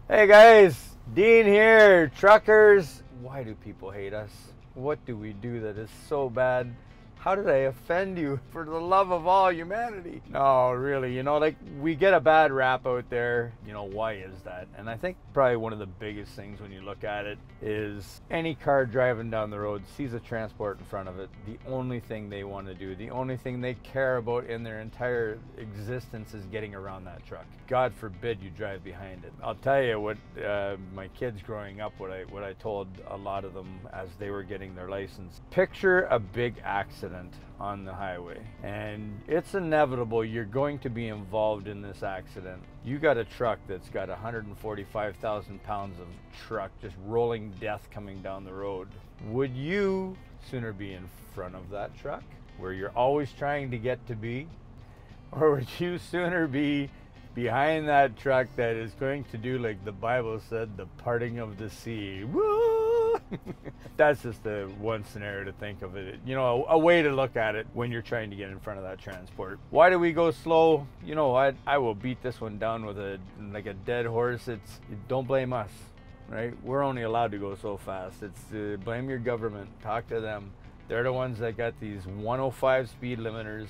Hey guys, Dean here, truckers. Why do people hate us? What do we do that is so bad? How did I offend you for the love of all humanity? No, really, like we get a bad rap out there. Why is that? And I think probably one of the biggest things when you look at it is any car driving down the road sees a transport in front of it. The only thing they want to do, the only thing they care about in their entire existence is getting around that truck. God forbid you drive behind it. I'll tell you what, my kids growing up, what I told a lot of them as they were getting their license. Picture a big accident on the highway, and it's inevitable you're going to be involved in this accident. You got a truck that's got 145,000 pounds of truck just rolling death coming down the road. Would you sooner be in front of that truck where you're always trying to get to be, or would you sooner be behind that truck that is going to do, like the Bible said, the parting of the sea? Woo! That's just the one scenario to think of it. A way to look at it when you're trying to get in front of that transport. Why do we go slow? I will beat this one down with like a dead horse. Don't blame us, right? We're only allowed to go so fast. It's blame your government. Talk to them. They're the ones that got these 105 speed limiters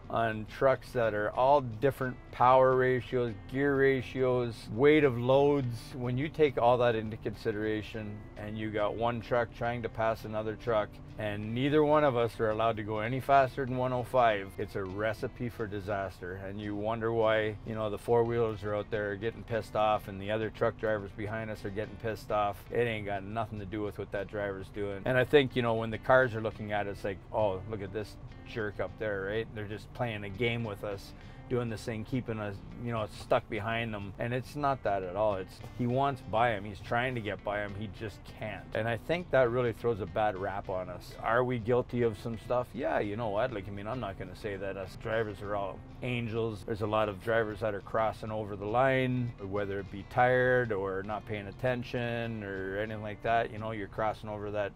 on trucks that are all different power ratios, gear ratios, weight of loads. When you take all that into consideration and you got one truck trying to pass another truck and neither one of us are allowed to go any faster than 105, it's a recipe for disaster. And you wonder why, the four-wheelers are out there getting pissed off and the other truck drivers behind us are getting pissed off. It ain't got nothing to do with what that driver's doing. And I think, when the cars are looking at it, it's like, oh, look at this jerk up there, right? They're just playing a game with us, doing this thing, keeping us, stuck behind them. And it's not that at all. He wants by him. He's trying to get by him. He just can't. And I think that really throws a bad rap on us. Are we guilty of some stuff? Yeah, you know what? I'm not going to say that us drivers are all angels. There's a lot of drivers that are crossing over the line, whether it be tired or not paying attention or anything like that. You're crossing over that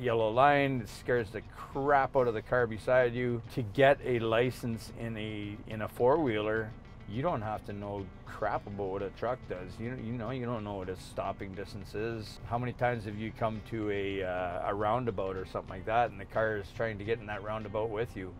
yellow line. It scares the crap out of the car beside you. To get a license in a four-wheeler, you don't have to know crap about what a truck does. You don't know what a stopping distance is. How many times have you come to a roundabout or something like that and the car is trying to get in that roundabout with you?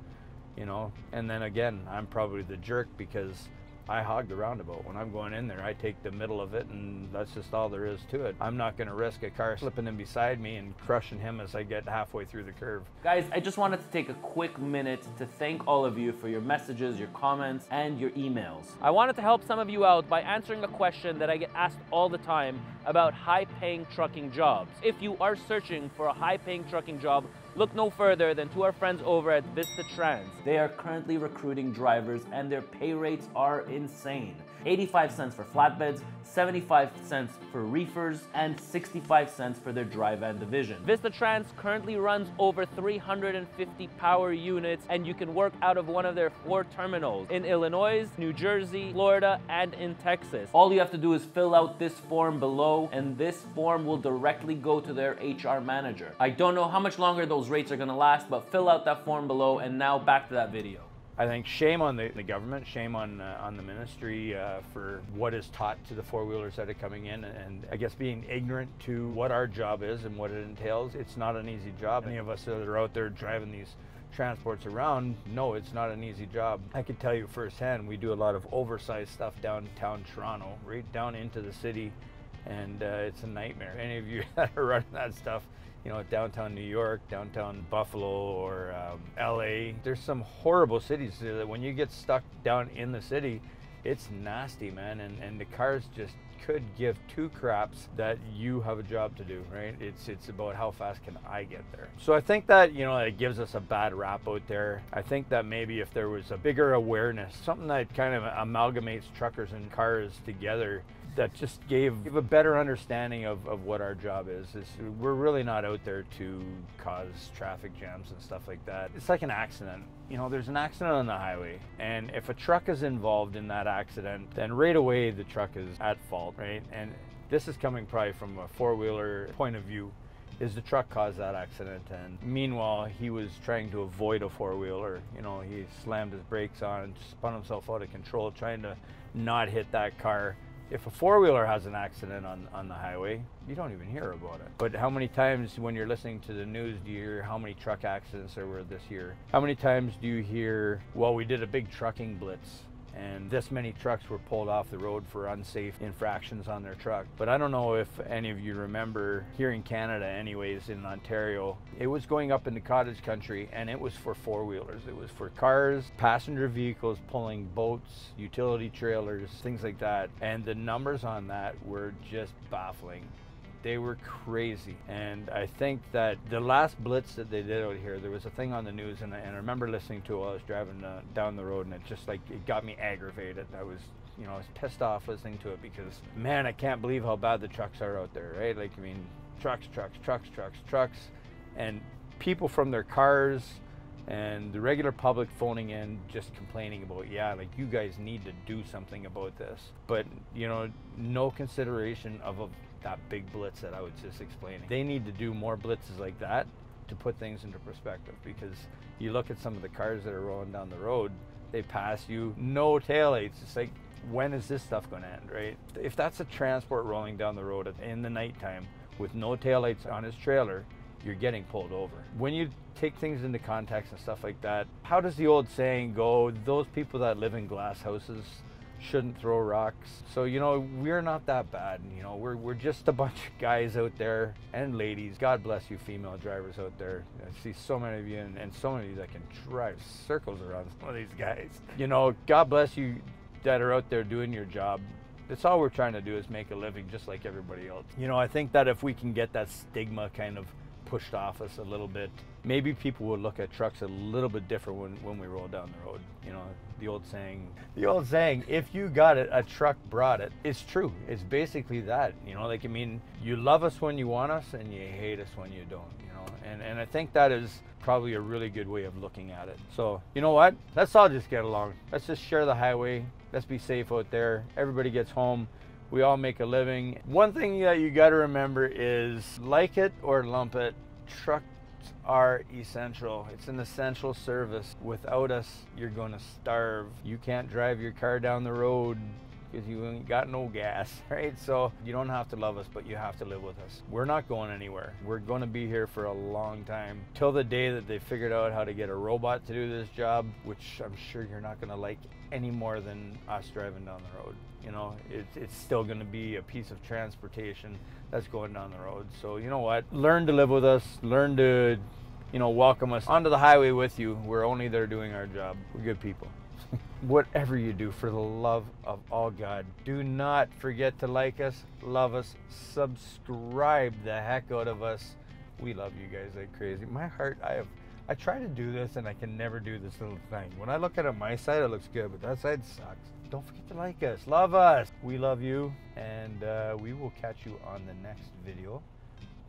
And then again, I'm probably the jerk because I hog the roundabout. When I'm going in there, I take the middle of it, and that's just all there is to it. I'm not going to risk a car slipping in beside me and crushing him as I get halfway through the curve. Guys, I just wanted to take a quick minute to thank all of you for your messages, your comments, and your emails. I wanted to help some of you out by answering a question that I get asked all the time about high-paying trucking jobs. If you are searching for a high-paying trucking job, look no further than to our friends over at Vista Trans. They are currently recruiting drivers and their pay rates are insane. 85 cents for flatbeds, 75 cents for reefers, and 65 cents for their dry van division. Vista Trans currently runs over 350 power units, and you can work out of one of their 4 terminals in Illinois, New Jersey, Florida, and in Texas. All you have to do is fill out this form below, and this form will directly go to their HR manager. I don't know how much longer those rates are gonna last, but fill out that form below, and now back to that video. I think shame on the government, shame on the ministry for what is taught to the four-wheelers that are coming in, and I guess being ignorant to what our job is and what it entails. It's not an easy job. Any of us that are out there driving these transports around, no, it's not an easy job. I can tell you firsthand, we do a lot of oversized stuff downtown Toronto, right down into the city, and it's a nightmare. Any of you that are running that stuff, downtown New York, downtown Buffalo, or LA. There's some horrible cities that when you get stuck down in the city, it's nasty, man. And the cars just could give two craps that you have a job to do, right? It's about how fast can I get there. So I think that, it gives us a bad rap out there. I think that maybe if there was a bigger awareness, something that kind of amalgamates truckers and cars together, that just gave a better understanding of what our job is. We're really not out there to cause traffic jams and stuff like that. It's like an accident. There's an accident on the highway, and if a truck is involved in that accident, then right away the truck is at fault, right? And this is coming probably from a four-wheeler point of view. Is the truck caused that accident, and meanwhile he was trying to avoid a four-wheeler. He slammed his brakes on and spun himself out of control trying to not hit that car. If a four-wheeler has an accident on the highway, you don't even hear about it. But how many times when you're listening to the news do you hear how many truck accidents there were this year? How many times do you hear, well, we did a big trucking blitz and this many trucks were pulled off the road for unsafe infractions on their truck? But I don't know if any of you remember, here in Canada anyways, in Ontario, it was going up into cottage country and it was for four-wheelers. It was for cars, passenger vehicles pulling boats, utility trailers, things like that. And the numbers on that were just baffling. They were crazy. And I think that the last blitz that they did out here, there was a thing on the news, and I remember listening to it while I was driving down the road, and it just like, it got me aggravated. I was pissed off listening to it because, man, I can't believe how bad the trucks are out there, right? Like, I mean, trucks, and people from their cars and the regular public phoning in just complaining about, yeah, like, you guys need to do something about this. But, no consideration of that big blitz that I was just explaining. They need to do more blitzes like that to put things into perspective, because you look at some of the cars that are rolling down the road, they pass you, no taillights. It's like, when is this stuff going to end, right? If that's a transport rolling down the road in the nighttime with no taillights on his trailer, you're getting pulled over. When you take things into context and stuff like that, how does the old saying go, those people that live in glass houses shouldn't throw rocks? So, we're not that bad. We're just a bunch of guys out there, and ladies. God bless you female drivers out there. I see so many of you, and so many of you that can drive circles around some of these guys. God bless you that are out there doing your job. That's all we're trying to do, is make a living just like everybody else. I think that if we can get that stigma kind of pushed off us a little bit, maybe people will look at trucks a little bit different when we roll down the road. The old saying, if you got it, a truck brought it. It's true. It's basically that. You love us when you want us and you hate us when you don't. And I think that is probably a really good way of looking at it. So, you know what? Let's all just get along. Let's just share the highway. Let's be safe out there. Everybody gets home. We all make a living. One thing that you got to remember is, like it or lump it, trucks are essential. It's an essential service. Without us, you're going to starve. You can't drive your car down the road because you ain't got no gas, right? So you don't have to love us, but you have to live with us. We're not going anywhere. We're going to be here for a long time, till the day that they figured out how to get a robot to do this job, which I'm sure you're not going to like any more than us driving down the road. It's still going to be a piece of transportation that's going down the road. So you know what? Learn to live with us. Learn to, welcome us onto the highway with you. We're only there doing our job. We're good people. Whatever you do, for the love of all God, do not forget to like us, love us, subscribe the heck out of us. We love you guys like crazy. My heart, I try to do this and I can never do this little thing. When I look at it, my side, it looks good, but that side sucks. Don't forget to like us, love us. We love you, and we will catch you on the next video.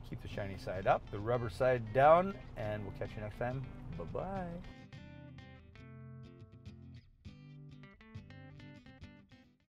Keep the shiny side up, the rubber side down, and we'll catch you next time. Bye-bye.